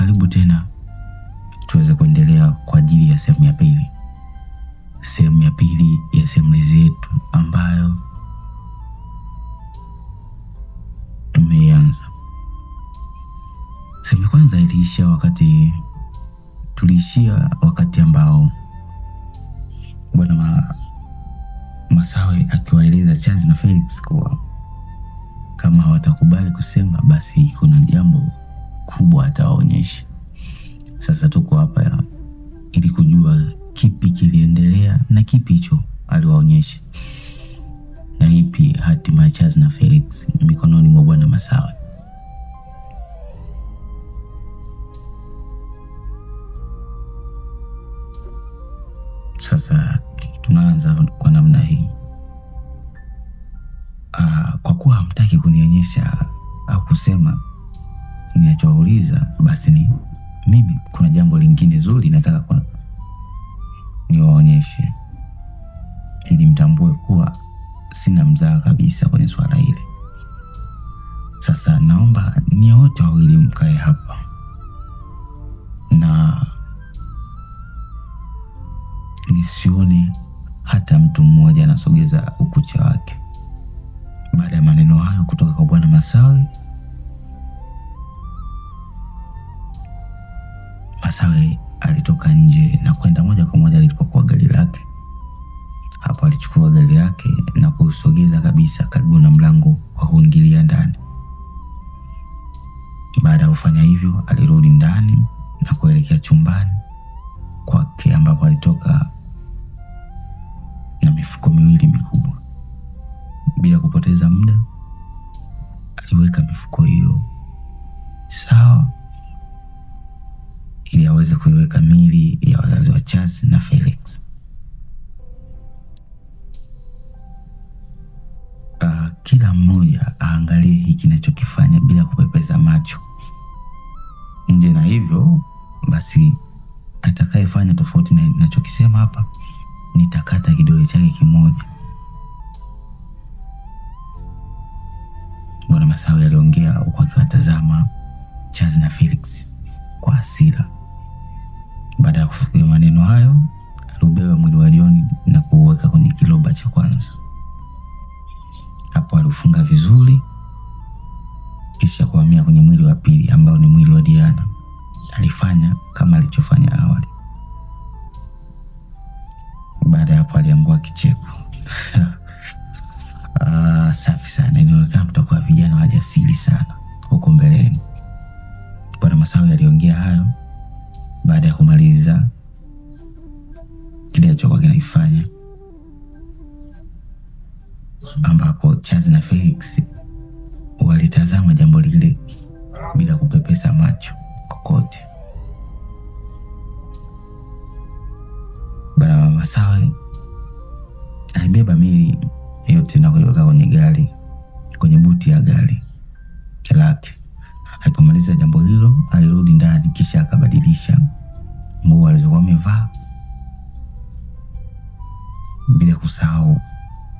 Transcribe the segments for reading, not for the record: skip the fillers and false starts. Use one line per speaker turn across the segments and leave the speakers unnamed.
Karibu tena tuweze kuendelea kwa ajili ya sehemu ya pili. Sehemu ya pili ya simulizi yetu ambayo tumeanza. Sehemu ya kwanza tuliishia wakati ambao Bwana Masawe akiwaeleza Charles na Felix kuwa kama hawatakubali kusema basi kuna jambo kubwa atawaonyesha. Sasa tuko hapa ili kujua kipi kiliendelea na kipi hicho aliwaonyesha, na ipi hatima ya Charles na Felix mikononi mwa Bwana Masawe. Sasa tunaanza kwa namna hii. Kwa kuwa hamtaki kunionyesha au kusema ninachouliza, basi mimi kuna jambo lingine zuri nataka niwaonyeshe ili mtambue kuwa sina mzaha kabisa kwenye swala hili. Sasa naomba nyote wawili mkae hapa na nisione hata mtu mmoja anasogeza ukucha wake. Baada ya maneno hayo kutoka kwa Bwana Masawe, Masawe alitoka nje na kwenda moja kwa moja lilipokuwa gari lake. Hapo alichukua gari lake na kusogeza kabisa karibu na mlango wa kuingilia ndani. Baada ya kufanya hivyo, alirudi ndani na kuelekea chumbani kwake ambapo alitoka na mifuko miwili mikubwa. Bila kupoteza muda, aliweka mifuko hiyo sawa ili aweze kuiweka miili ya wazazi wa Charles na Felix. Kila mmoja aangalie hiki kinachokifanya bila kupepeza macho nje, na hivyo basi atakayefanya tofauti na ninachokisema hapa nitakata kidole chake kimoja. Bwana Masawe aliongea huku akiwatazama Charles na Felix kwa hasira. Baada ya kufikia maneno hayo, aliubeba mwili wa John na kuuweka kwenye kiloba cha kwanza. Hapo alifunga vizuri, kisha kuhamia kwenye mwili wa pili ambao ni mwili wa Diana. Alifanya kama alichofanya awali. Baada ya hapo aliangua kicheko. Safi sana, inaonekana tutakuwa vijana wajasiri sana huko mbeleni. Bwana Masawe aliongea hayo baada ya kumaliza kile alichokuwa kinaifanya, ambapo Charles na Felix walitazama jambo lile bila kupepesa macho kokote. Bwana Masawe alibeba miili yote na kuiweka kwenye gari, kwenye buti ya gari lake. Alipomaliza jambo hilo, alirudi ndani kisha akabadilisha nguo alizokuwa amevaa, bila kusahau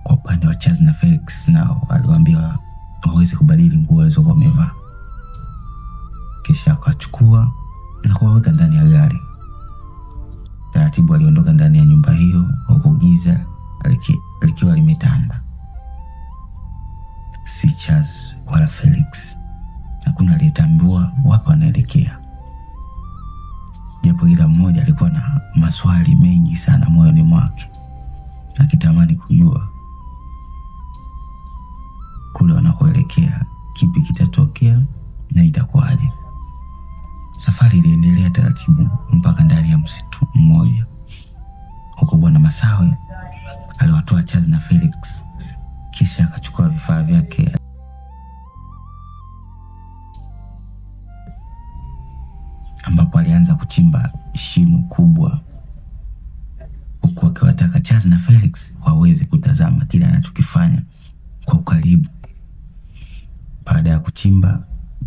kwa upande wa Charles na Felix nao aliwaambia waweze kubadili nguo alizokuwa amevaa. Kisha akachukua na kuwaweka ndani ya gari. Taratibu aliondoka ndani ya nyumba hiyo huko giza likiwa limetanda. Si Charles wala Felix, hakuna aliyetambua wapi wanaelekea, japo kila mmoja alikuwa na maswali mengi sana moyoni mwake, akitamani kujua kule wanakoelekea kipi kitatokea na itakuwaje. Safari iliendelea taratibu mpaka ndani ya msitu mmoja. Huko Bwana Masawe aliwatoa Charles na Felix, kisha akachukua vifaa vyake ambapo alianza kuchimba shimo kubwa, huku akiwataka Charles na Felix waweze kutazama kile anachokifanya kwa ukaribu. Baada ya kuchimba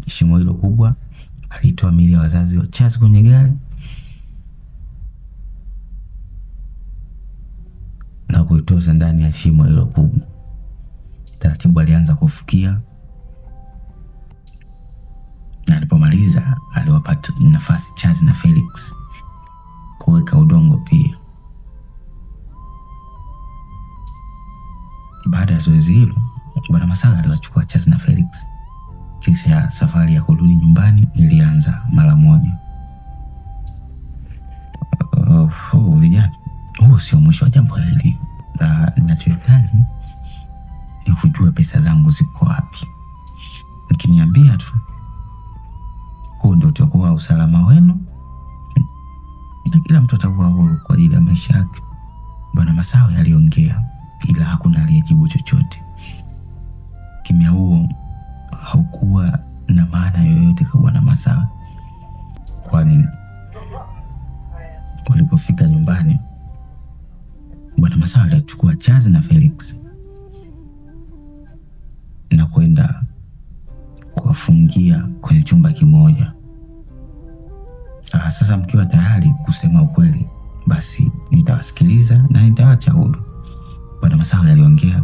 shimo hilo kubwa, alitoa miili ya wazazi wa Charles kwenye gari na kuitoza ndani ya shimo hilo kubwa. Taratibu alianza kufukia na alipomaliza aliwapata nafasi Charles na Felix kuweka udongo pia. Baada ya zoezi hilo, Bwana Masawe aliwachukua Charles na Felix, kisha safari ya kurudi nyumbani ilianza mara moja. Vijana, huo sio mwisho wa jambo hili. Ninachohitaji ni kujua pesa zangu ziko wapi. Nikiniambia tu, huu ndio utakuwa usalama wenu na kila mtu atakuwa huru kwa ajili ya maisha yake. Bwana Masawe aliongea, ila hakuna aliyejibu chochote. Kimya huo haukuwa na maana yoyote kwa Bwana Masawe, kwani walipofika nyumbani, Bwana Masawe alichukua Charles na Felix na kwenda kuwafungia kwenye chumba kimoja. Sasa mkiwa tayari kusema ukweli, basi nitawasikiliza na nitawaacha huru, Bwana Masawe aliongea.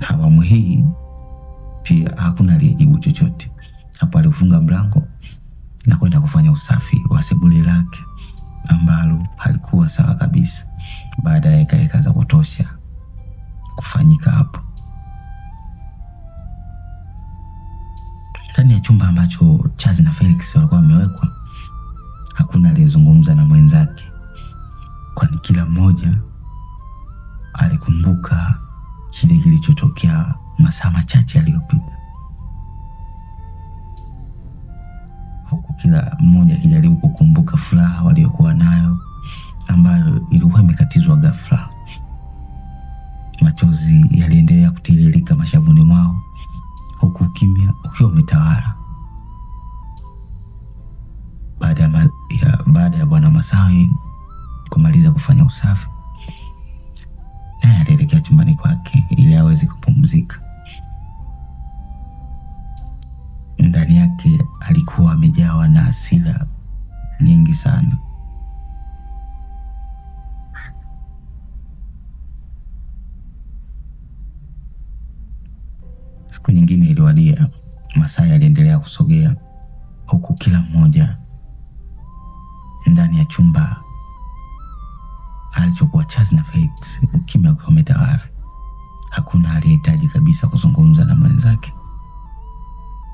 Awamu hii pia hakuna aliyejibu chochote. Hapo alifunga mlango na kwenda kufanya usafi wa sebule lake ambalo halikuwa sawa kabisa, baada ya hekaheka za kutosha kufanyika hapo. Ndani ya chumba ambacho Charles na Felix walikuwa wamewekwa, hakuna aliyezungumza na mwenzake, kwani kila mmoja alikumbuka kile kilichotokea masaa machache yaliyopita, huku kila mmoja akijaribu kukumbuka furaha waliokuwa nayo ambayo ilikuwa imekatizwa ghafla. Machozi yaliendelea kutiririka mashavuni mwao, huku kimya ukiwa umetawala. Baada ya Bwana Masawe kumaliza kufanya usafi, naye alielekea chumbani kwake ili aweze kupumzika. Ndani yake alikuwa amejawa na hasira nyingi sana. Siku nyingine iliwadia. Masawe aliendelea kusogea, huku kila mmoja ndani ya chumba alichokuwa Charles na Felix ukimya ukiwa umetawala. Hakuna aliyehitaji kabisa kuzungumza na mwenzake.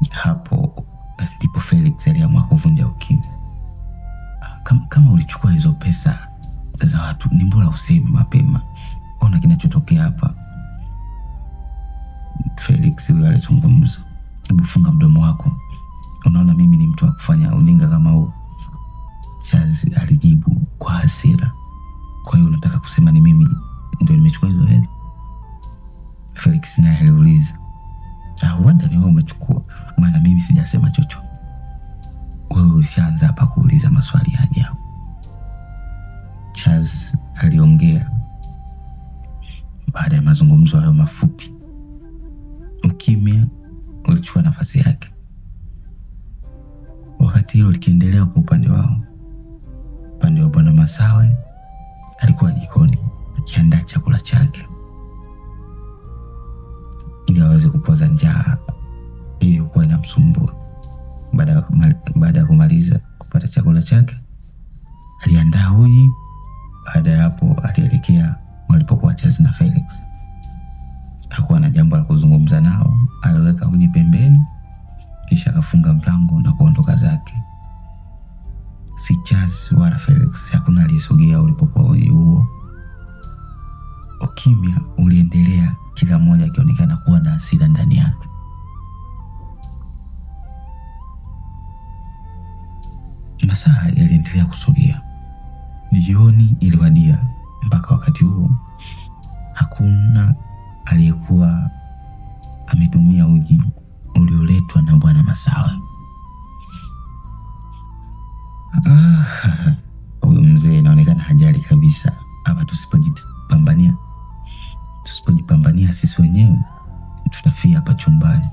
Hapo ndipo Felix aliamua kuvunja ukimya. Kama ulichukua hizo pesa za watu, ni bora useme mapema. Ona kinachotokea hapa. Felix huyo alizungumza. Hebu funga mdomo wako. Unaona mimi ni mtu wa kufanya ujinga kama huo? Charles alijibu kwa hasira. Kwa hiyo unataka kusema ni mimi ndio nimechukua hizo hela? Felix naye aliuliza. Huenda ni wewe umechukua, maana mimi sijasema chochote. Wewe ulishaanza hapa kuuliza maswali ya ajabu, Charles aliongea. Baada ya mazungumzo hayo mafupi, ukimya ulichukua nafasi yake. Wakati hilo likiendelea kwa upande wao, upande wa Bwana Masawe alikuwa jikoni akiandaa chakula chake ili aweze kupoza njaa iliyokuwa inamsumbua. Baada ya kumaliza kupata chakula chake, aliandaa uji. Baada ya hapo alielekea walipokuwa Charles na Felix. Hakuwa na jambo la kuzungumza nao. Aliweka uji pembeni, kisha akafunga mlango na kuondoka zake. Si Charles wala Felix, hakuna aliyesogea ulipokuwa uji huo. Ukimya uliendelea, kila mmoja akionekana kuwa na hasira ndani yake. Masaa yaliendelea kusogea. Jioni iliwadia. Mpaka wakati huo hakuna aliyekuwa ametumia uji ulioletwa na Bwana Masawe. Huyu mzee inaonekana hajali kabisa. Hapa tusipojipambania sisi wenyewe tutafia hapa chumbani,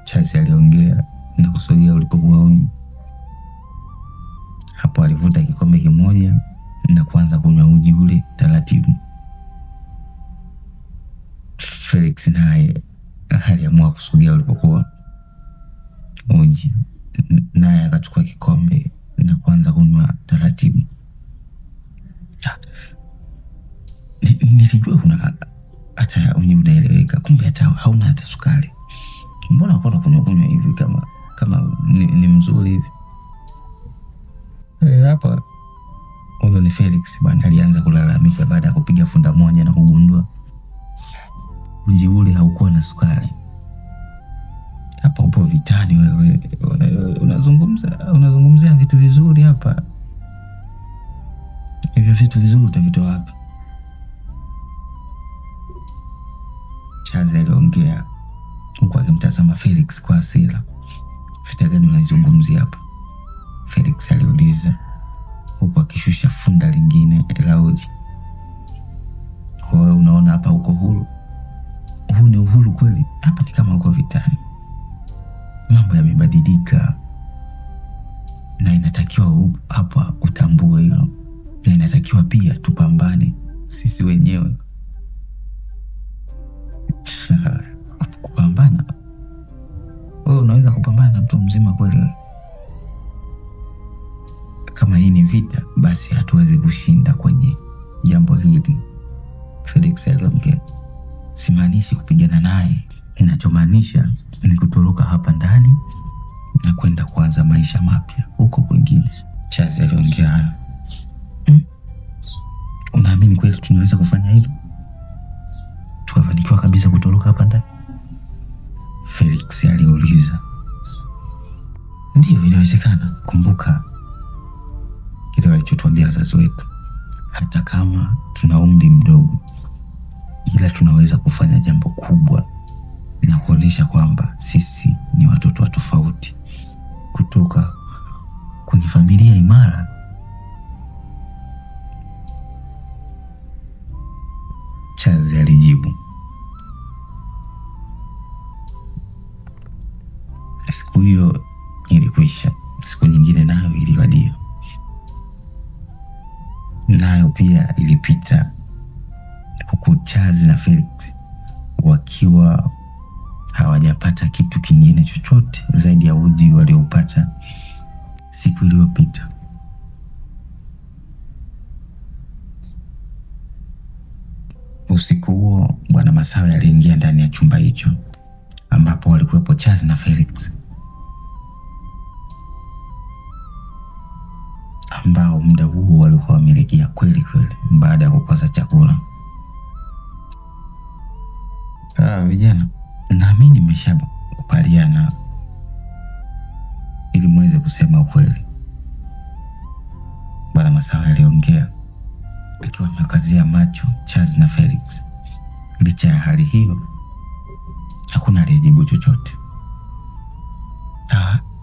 Charles aliongea na kusogea ulipokuwa uji. Hapo alivuta kikombe kimoja na kuanza kunywa uji ule taratibu. Felix naye aliamua kusogea ulipokuwa. uji, naye akachukua kikombe na kuanza kunywa taratibu. Nilijua kuna hata uji unaeleweka, kumbe hata hauna hata sukari. Mbona unakuwa kunywa hivi kama ni mzuri hivi? Hapa huyo ni Felix bwana, alianza kulalamika baada ya kupiga funda moja na kugundua uji ule haukuwa na sukari. Hapa upo vitani wewe, unazungumzia vitu vizuri hapa. Hivyo vitu vizuri utavitoa wapi? Chazi aliongea huku akimtazama Felix kwa hasira. Vita gani unazungumzia hapa? Felix aliuliza huku akishusha funda lingine la uji. Wewe unaona hapa uko huru? Huu ni uhuru kweli? Hapa ni kama uko vitani. Mambo yamebadilika na inatakiwa hapa utambue hilo, na inatakiwa pia tupambane sisi wenyewe. Kupambana? Wewe unaweza kupambana na mtu mzima kweli? Kama hii ni vita, basi hatuwezi kushinda kwenye jambo hili, Felix aliongea. Simaanishi kupigana naye, ninachomaanisha ni kutoroka hapa ndani na kwenda kuanza maisha mapya huko kwingine. Chazi aliongea hayo. Unaamini kweli tunaweza kufanya hilo, tukafanikiwa kabisa kutoroka hapa ndani? Felix aliuliza. Ndio, inawezekana. Kumbuka kile walichotuambia wazazi wetu, hata kama tuna umri mdogo, ila tunaweza kufanya jambo kubwa na kuonyesha kwamba sisi ni watoto wa tofauti kutoka kwenye familia imara. Chazi alijibu. Siku hiyo ilikwisha. Siku nyingine nayo iliwadia, nayo pia ilipita, huku Chazi na Felix wakiwa hawajapata kitu kingine chochote zaidi ya uji waliopata siku iliyopita. Usiku huo Bwana Masawe aliingia ndani ya chumba hicho ambapo walikuwepo Chazi na Felix, ambao muda huo walikuwa wamelegea kweli kweli baada ya kukosa chakula. Vijana, naamini mmeshakubaliana ili muweze kusema ukweli, Bwana Masawe aliongea akiwa amekazia macho Chazi na Felix. Licha ya hali hiyo, hakuna aliyejibu chochote.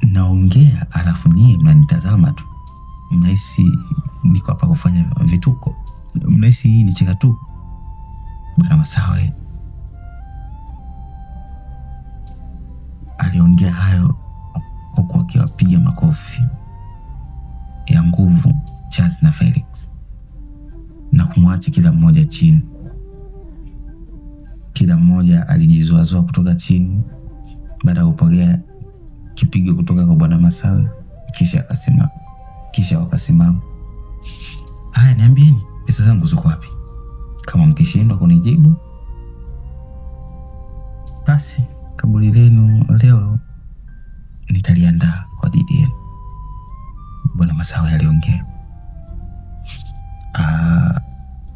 Naongea alafu nyie mnanitazama tu, mnahisi niko hapa kufanya vituko? Mnahisi hii ni cheka tu? Bwana Masawe aliongea hayo huku akiwapiga makofi ya nguvu Chazi na Felix na kumwacha kila mmoja chini. Kila mmoja alijizoazoa kutoka chini baada ya kupokea kipigo kutoka kwa Bwana Masawe, kisha wakasimama. Haya, niambieni pesa zangu ziko wapi? Kama mkishindwa kunijibu, basi kaburi lenu leo nitaliandaa kwa ajili yenu, Bwana Masawe aliongea.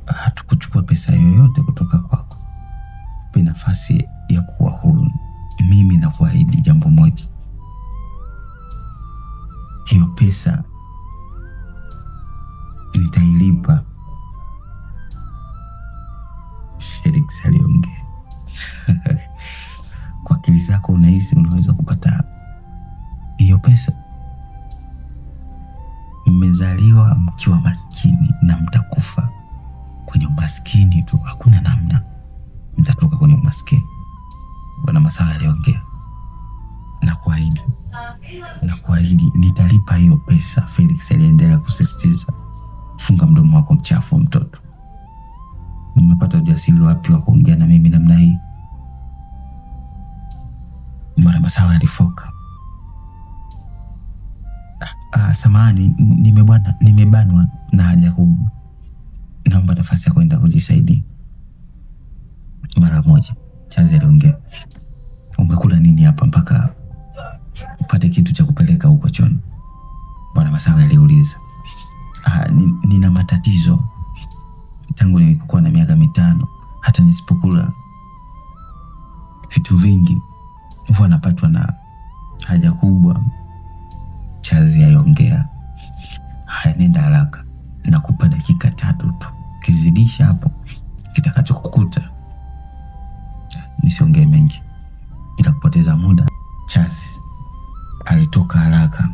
Hatukuchukua pesa yoyote kutoka kwako, pe nafasi ya kuwa huru. Mimi nakuahidi jambo moja, hiyo pesa nitailipa, Felix aliongea. Kwa akili zako unahisi unaweza kupata hiyo pesa? Mmezaliwa mkiwa maskini na mtakufa kwenye umaskini tu, hakuna namna mtatoka kwenye umaskini, Bwana Masawe aliongea. Nakuahidi nitalipa hiyo pesa, Felix aliendelea kusisitiza. Funga mdomo wako mchafu mtoto, nimepata ujasiri wapi wa kuongea na mimi namna hii? Bwana Masawe alifoka. Samahani, nimebanwa na haja kubwa, naomba nafasi ya kwenda kujisaidia mara moja. Chazi aliongea. Umekula nini hapa mpaka upate kitu cha kupeleka huko chooni? Bwana Masawe aliuliza. Nina matatizo tangu nilipokuwa na miaka 5. Hata nisipokula vitu vingi huwa napatwa na haja kubwa, Chazi aliongea. Haya, nenda haraka, nakupa dakika 3 tu, kizidisha hapo kitakachokukuta. Nisiongee mengi ila kupoteza muda. Chazi alitoka haraka,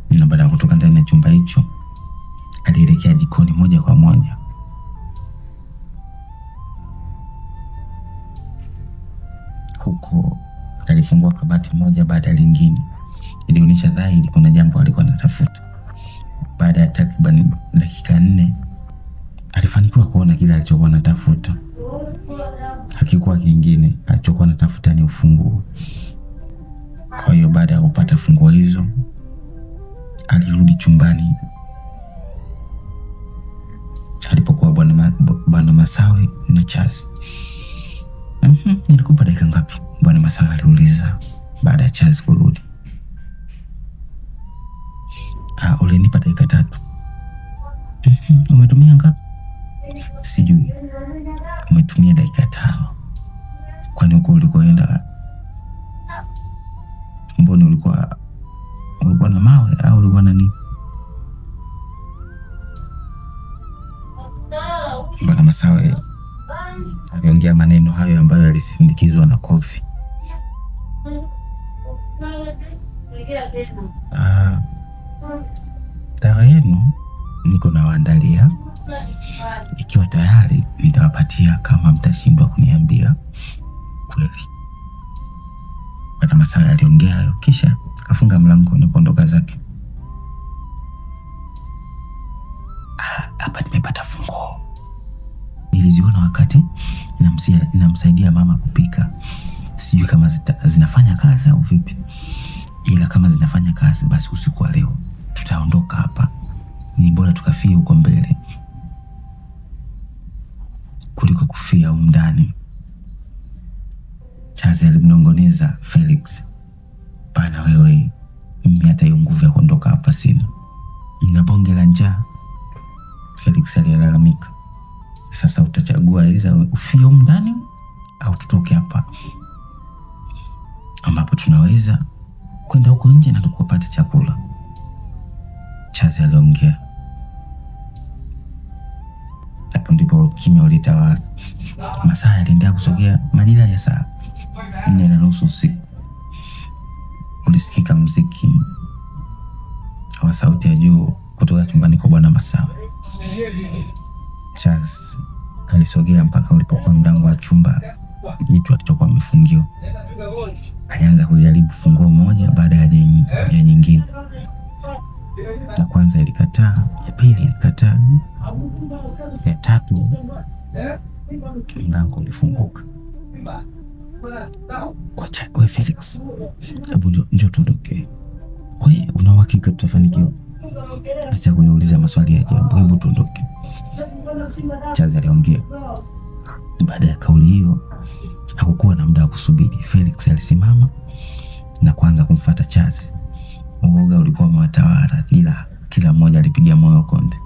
na baada ya kutoka ndani ya chumba hicho alielekea jikoni moja kwa moja. Huko alifungua kabati moja baada ya lingine. Ilionyesha dhahiri kuna jambo alikuwa anatafuta. Baada ya takriban dakika 4 alifanikiwa kuona kile alichokuwa anatafuta. Hakikuwa kingine, alichokuwa anatafuta ni ufunguo. Kwa hiyo baada ya kupata funguo hizo alirudi chumbani alipokuwa Bwana Masawe na Chazi. Nilikupa dakika ngapi? Bwana Masawe aliuliza baada ya Chazi kurudi. Ulinipa dakika 3. Umetumia ngapi? Sijui. Umetumia dakika 5. Kwani huko ulikoenda, mbona ulikuwa na mawe au ulikuwa na nini? Bwana Masawe aliongea maneno hayo ambayo yalisindikizwa na kofi. Dawa yenu niko nawaandalia, ikiwa tayari nitawapatia kama mtashindwa kuniambia kweli. Bwana Masawe aliongea hayo kisha akafunga mlango na kuondoka zake. Hapa nimepata funguo. Niliziona wakati ninamsaidia mama kupika. Sijui kama zinafanya kazi au vipi, ila kama zinafanya kazi basi usiku wa leo tutaondoka hapa. Ni bora tukafie huko mbele kuliko kufia huko ndani. Chazi alimnongoneza Felix. Bana wewe, mimi hata hiyo nguvu ya kuondoka hapa sina. Nina bonge la njaa. Felix alilalamika. Sasa utachagua iza ufie huko ndani au tutoke hapa ambapo tunaweza kwenda huko nje na tukapata chakula. Chazi aliongea. Hapo ndipo kimya ulitawala. Masaa yaliendelea kusogea. Majira ya saa 4:30 usiku ulisikika muziki wa sauti ya juu kutoka chumbani kwa Bwana Masawe. Chazi alisogea mpaka ulipokuwa mlango wa chumba hicho alichokuwa amefungiwa. Alianza kujaribu funguo moja baada ya nyingine. Ya kwanza ilikataa, ya pili ilikataa, ya tatu mlango ulifunguka. Wewe Felix, hebu njoo tuondoke. Wewe una uhakika tutafanikiwa? Acha kuniuliza maswali ya ajabu, hebu tuondoke. Chazi aliongea. Baada ya kauli hiyo hakukuwa na muda wa kusubiri. Felix alisimama na kuanza kumfuata Chazi. Uoga ulikuwa umewatawala, ila kila mmoja alipiga moyo konde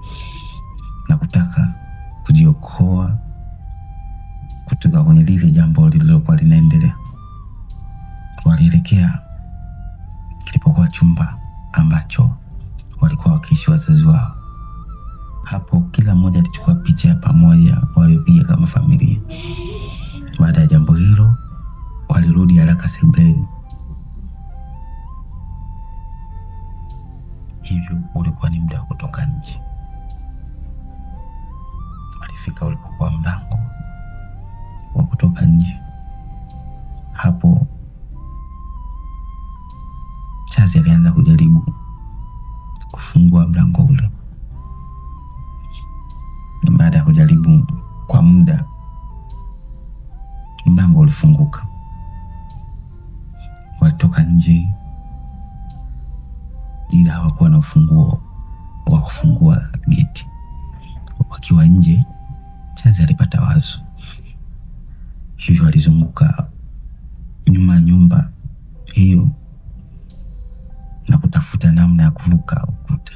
na kutaka kujiokoa kutoka kwenye lile jambo lililokuwa linaendelea. Walielekea kilipokuwa chumba ambacho walikuwa wakiishi wazazi wao. Hapo kila mmoja alichukua picha ya pamoja waliopiga kama familia. Baada ya jambo hilo walirudi haraka sebuleni. Hivyo ulikuwa ni muda wa kutoka nje. Walifika ulipokuwa mlango wa kutoka nje. Hapo Chazi alianza kujaribu kufungua mlango ule. Baada ya kujaribu kwa muda, mlango ulifunguka. Walitoka nje ila hawakuwa na ufunguo wa kufungua geti. Wakiwa nje, Charles alipata wazo, hivyo alizunguka nyuma ya nyumba hiyo na kutafuta namna ya kuvuka ukuta.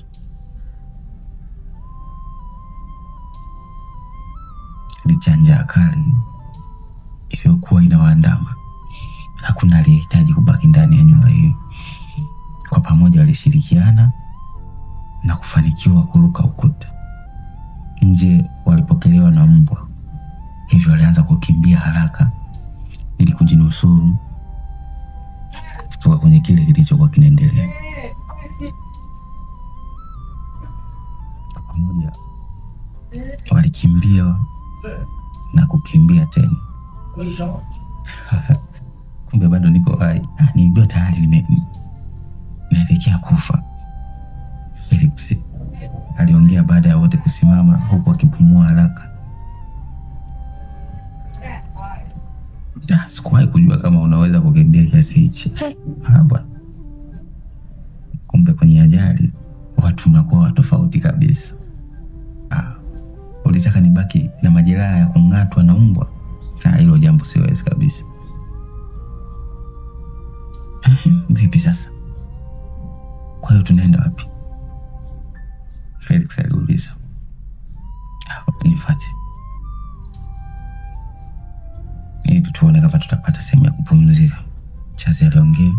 Licha ya njaa kali iliyokuwa inawaandama, hakuna aliyehitaji kubaki ndani ya nyumba hiyo. Kwa pamoja walishirikiana na kufanikiwa kuruka ukuta. Nje walipokelewa na mbwa, hivyo walianza kukimbia haraka ili kujinusuru kutoka kwenye kile kilichokuwa kinaendelea. Kwa pamoja walikimbia na kukimbia tena. Kumbe bado niko hai. Nilijua tayari naelekea kufa. Felix aliongea baada ya wote kusimama huku akipumua haraka. Sikuwahi kujua kama unaweza kukimbia kiasi hichi. Bwana. Kumbe kwenye ajali watu mnakuwa tofauti kabisa. Ulitaka nibaki na majeraha ya kung'atwa na mbwa? Hilo jambo siwezi kabisa. Vipi sasa? Kwa hiyo tunaenda wapi? Felix aliuliza. Nifuate ili tuone kama tutapata sehemu ya kupumzika, Charles aliongea.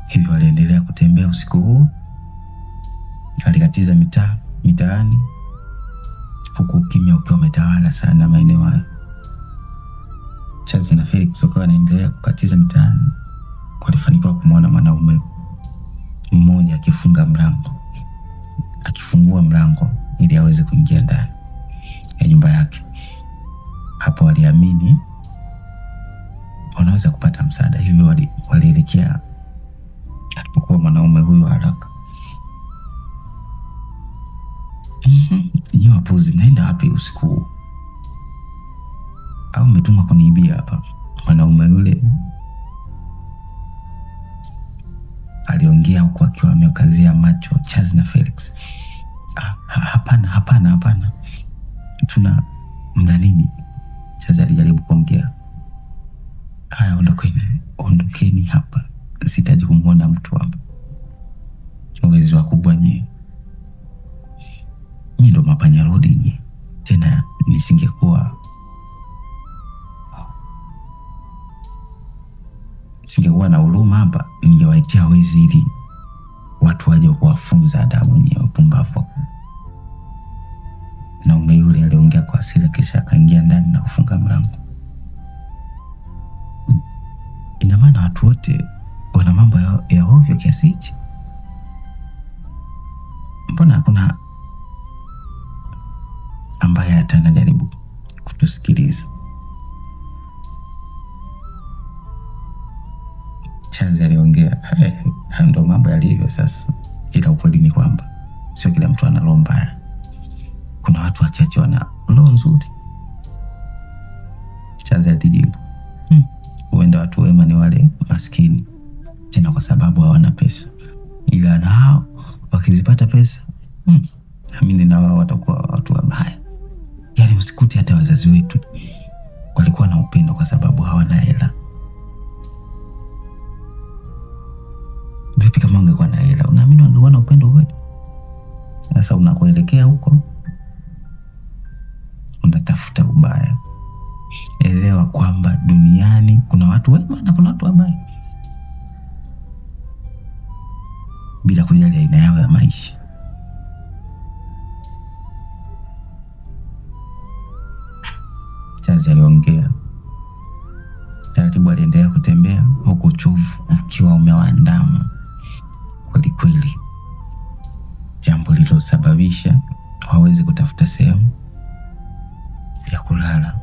Hivyo aliendelea kutembea usiku huo. Alikatiza mitaani huku ukimya ukiwa umetawala sana maeneo hayo. Charles na Felix wakiwa wanaendelea kukatiza mitaani, walifanikiwa kumwona mwanaume mmoja akifungua mlango ili aweze kuingia ndani ya nyumba yake. Hapo waliamini wanaweza kupata msaada, hivyo walielekea alipokuwa mwanaume huyo haraka. Nyinyi wapuzi, mnaenda wapi usiku huu? Au mmetumwa kuniibia hapa? Mwanaume yule aliongea huku akiwa amekazia macho Charles na Felix. Hapana. Tuna mna nini? Charles alijaribu kuongea. Haya, ondokeni hapa. Sitaji kumwona mtu hapa. Wezi wakubwa nyie ndo mapanya rodi nyie. Tena nisingekuwa na huruma hapa, ningewaitia wezi ili watu waje kuwafunza adabu nyie wapumbavu. Na mume yule aliongea kwa hasira, kisha akaingia ndani na kufunga mlango. Ina maana watu wote wana mambo ya ovyo kiasi hichi? Mbona hakuna ambaye hata anajaribu kutusikiliza? Charles aliongea. Ndo mambo yalivyo sasa, ila ukweli ni kwamba sio kila mtu ana roho mbaya. Kuna watu wachache wana roho nzuri. Charles alijibu. Huenda watu wema ni wale maskini, tena kwa sababu hawana pesa, ila nao wakizipata pesa amini na wao watakuwa watu wabaya. Yaani usikuti hata wazazi wetu walikuwa na upendo kwa sababu hawana hela. Vipi kama ungekuwa na hela, unaamini wangekuwa na upendo kweli? Sasa unakoelekea huko unatafuta ubaya. Elewa kwamba duniani kuna watu wema na kuna watu wabaya, bila kujali aina yao ya maisha. Charles aliongea. Taratibu aliendelea kutembea huku uchovu ukiwa umewaandama kweli kweli, jambo lililosababisha hawezi kutafuta sehemu ya kulala.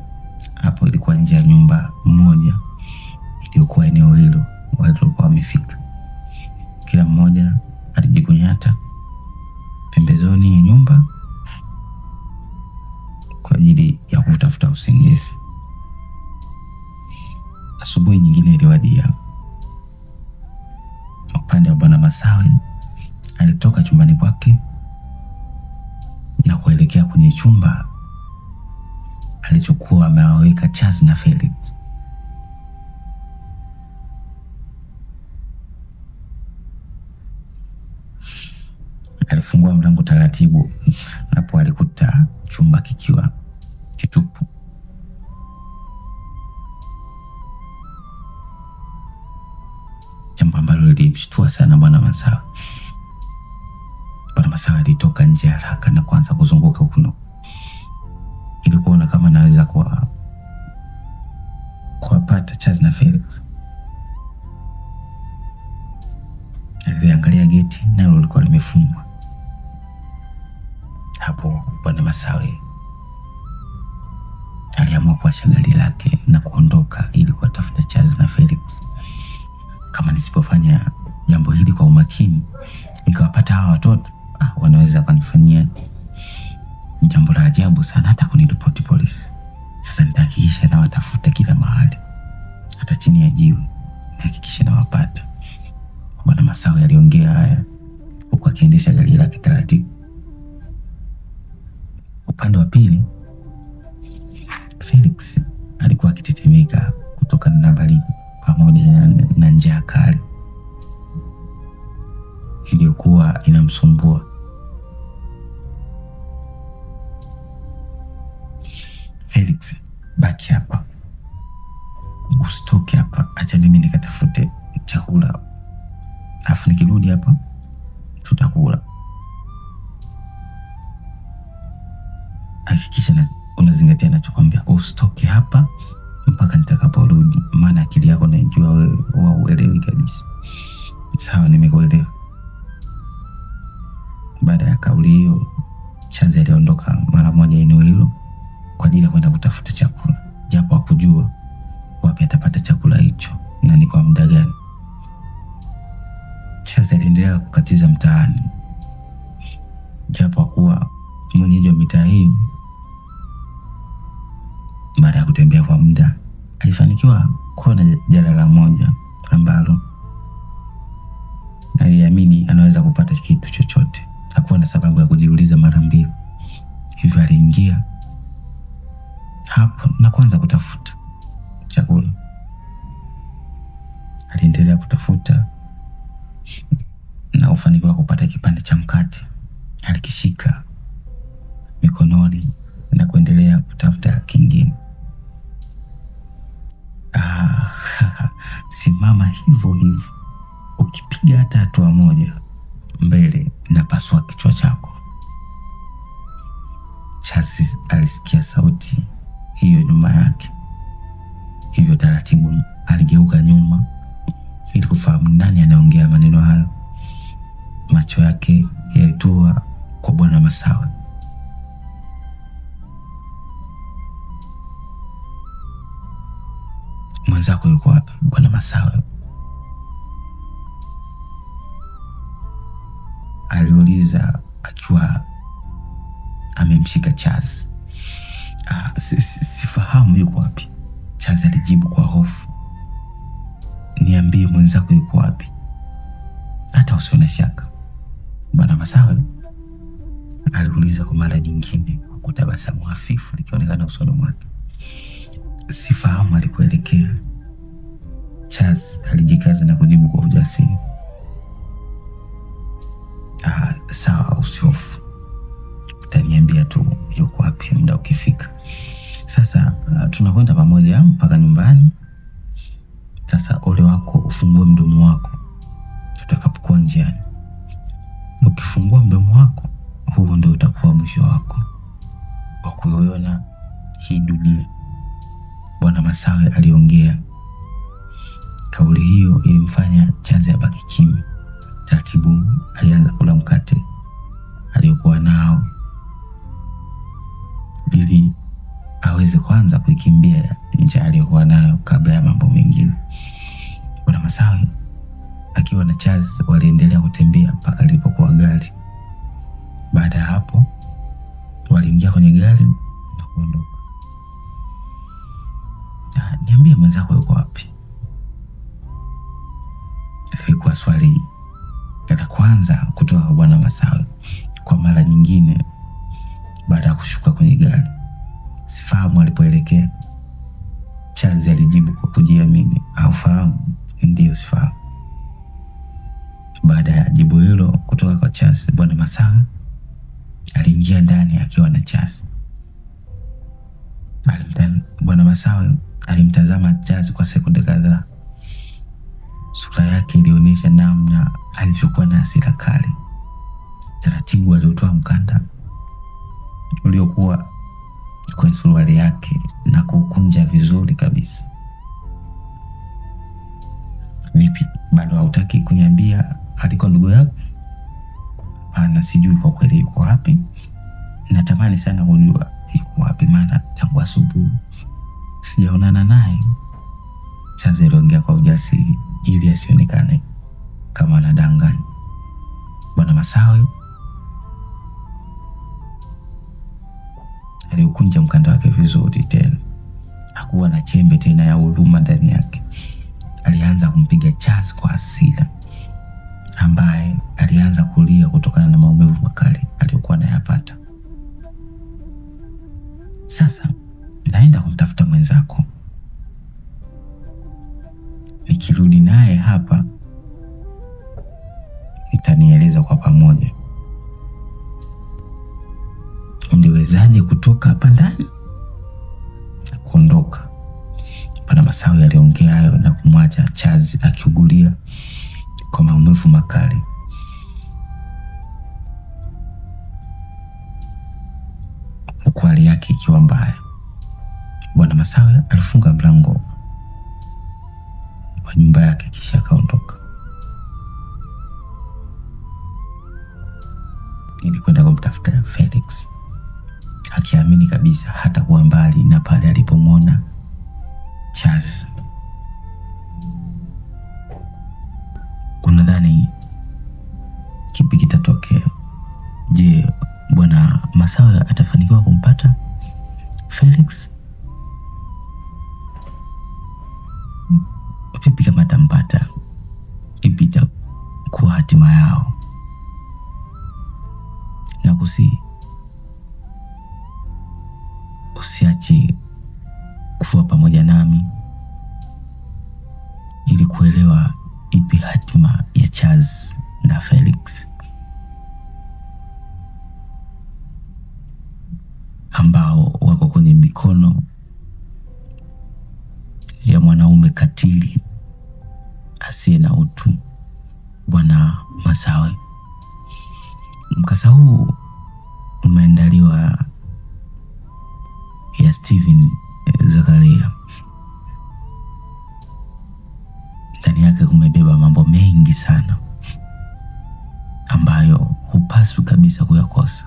Hapo ilikuwa nje ya nyumba moja iliyokuwa eneo hilo walikuwa wamefika. Kila mmoja alijikunyata pembezoni ya nyumba kwa ajili ya kutafuta usingizi. Asubuhi nyingine iliwadia. Upande wa Bwana Masawe alitoka chumbani kwake na kuelekea kwenye chumba alichokuwa amewaweka Charles na Felix. Alifungua mlango taratibu, hapo alikuta chumba kikiwa kitupu. Jambo ambalo lilimshtua sana Bwana Masawe. Bwana Masawe alitoka nje haraka na kuanza kuzunguka huko ili kuona kama anaweza kuwapata Charles na Felix. Aliangalia geti nalo lilikuwa limefungwa. Hapo Bwana Masawe aliamua kuacha gari lake na kuondoka ili kuwatafuta Charles na Felix. Kama nisipofanya jambo hili kwa umakini nikawapata hawa watoto, wanaweza kunifanyia jambo la ajabu sana, hata kuniripoti polisi. Sasa nitahakikisha na watafuta kila mahali, hata chini ya jiwe, nihakikisha na wapata. Bwana Masawe aliongea haya huku akiendesha gari lake taratibu. Upande wa pili, Felix alikuwa akitetemeka kutokana na baridi pamoja na njaa kali iliyokuwa inamsumbua. Felix, baki hapa, usitoke hapa, acha mimi nikatafute chakula, alafu nikirudi hapa tutakula. Hakikisha unazingatia ninachokwambia, usitoke hapa mpaka nitakaporudi, maana akili yako naijua wewe hauelewi kabisa. Sawa, nimekuelewa. Baada ya kauli hiyo, Charles aliondoka mara moja eneo hilo kwa ajili ya kwenda kutafuta chakula, japo hakujua wapi atapata chakula hicho na ni kwa muda gani. Charles aliendelea kukatiza mtaani, japo hakuwa mwenyeji wa mitaa hii. Baada ya kutembea kwa muda, alifanikiwa kuona jalala moja ambalo aliamini anaweza kupata kitu chochote. Hakuwa na sababu ya kujiuliza mara mbili, hivyo aliingia hapo na kuanza kutafuta chakula. Aliendelea kutafuta na kufanikiwa kupata kipande cha mkate. Alikishika mikononi na kuendelea kutafuta kingine. Simama hivyo hivyo, ukipiga hata hatua moja mbele na pasua kichwa chako. Charles alisikia sauti hiyo nyuma yake, hivyo taratibu aligeuka nyuma ili kufahamu nani anaongea maneno hayo. Macho yake yalitua kwa Bwana Masawe. Mwenzako yuko wapi, Bwana Masawe? Aliuliza akiwa amemshika Charles. Sifahamu yuko wapi, Charles alijibu kwa hofu. Niambie mwenzako yuko wapi, hata usiwe na shaka, Bwana Masawe aliuliza kwa mara nyingine, kwa tabasamu hafifu likionekana usoni mwake. Sifahamu alikuelekea, Charles alijikaza na kujibu kwa ujasiri. Sawa, usihofu, utaniambia tu yuko wapi muda ukifika. Sasa tunakwenda pamoja mpaka nyumbani. Sasa ole wako ufungue mdomo wako tutakapokuwa njiani. Ukifungua mdomo wako, huo ndio utakuwa mwisho wako wa kuiona hii dunia, Bwana Masawe aliongea. Kauli hiyo ilimfanya Charles abaki kimya. Taratibu alianza kula mkate aliokuwa nao ili aweze kwanza kuikimbia njaa aliyokuwa nayo kabla ya mambo mengine. Bwana Masawe akiwa na Charles waliendelea kutembea mpaka lilipokuwa gari. Baada ya hapo waliingia kwenye gari na kuondoka. Niambie mwenzako yuko wapi? Ilikuwa swali la kwanza kutoka kwa unafahamu alipoelekea? Charles alijibu kwa kujiamini, haufahamu? Ndiyo, sifahamu. Baada ya jibu hilo kutoka kwa Charles, Bwana Masawe aliingia ndani akiwa na Charles. Bwana Masawe alimtazama Charles kwa sekunde kadhaa. Sura yake ilionyesha namna alivyokuwa na hasira kali. Taratibu aliotoa mkanda uliokuwa kwenye suruali yake na kukunja vizuri kabisa. Vipi, bado hautaki kuniambia aliko ndugu yako? Hapana, sijui kwa kweli yuko wapi. Natamani sana kujua yuko wapi, maana tangu asubuhi sijaonana naye. Charles aliongea kwa ujasiri ili asionekane kama anadanganya. Bwana Masawe aliukunja mkanda wake vizuri tena. Hakuwa na chembe tena ya huruma ndani yake. Alianza kumpiga Charles kwa hasira, ambaye alianza kulia kutokana na maumivu makali aliyokuwa anayapata. Sasa naenda kumtafuta mwenzako, nikirudi naye hapa nitanieleza kwa pamoja. Ungewezaje kutoka hapa ndani na kuondoka? Bwana Masawe aliongea hayo na kumwacha Charles akiugulia kwa maumivu makali. Huku hali yake ikiwa mbaya, Bwana Masawe alifunga mlango wa nyumba yake kisha akaondoka. Nilikwenda kumtafuta Felix, akiamini kabisa hata kuwa mbali na pale alipomwona Charles. Unadhani kipi kitatokea? Je, Bwana Masawe atafanikiwa kumpata Felix? Vipi kama atampata? Ipi itakuwa hatima yao? Na usiache kuwa pamoja nami ili kuelewa ipi hatima ya Charles na Felix, ambao wako kwenye mikono ya mwanaume katili asiye na utu, Bwana Masawe. Mkasa huu umeandaliwa ya Steven Zakaria. Ndani yake kumebeba mambo mengi sana ambayo hupaswi kabisa kuyakosa.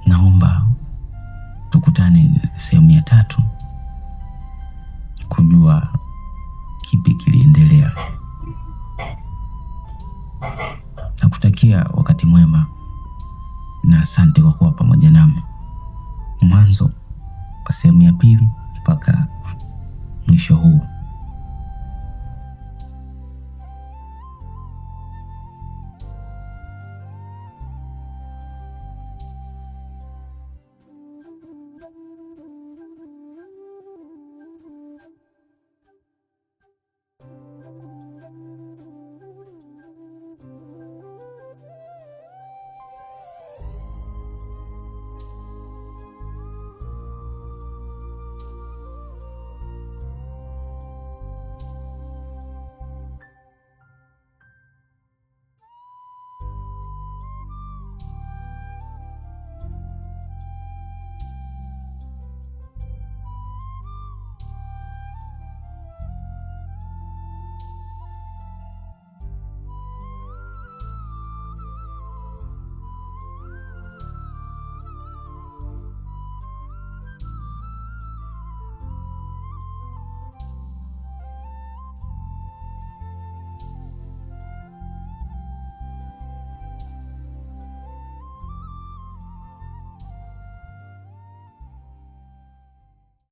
Naomba tukutane sehemu ya 3 kujua kipi kiliendelea. Nakutakia wakati mwema na asante kwa kuwa pamoja nami mwanzo kwa sehemu ya 2 mpaka mwisho huu.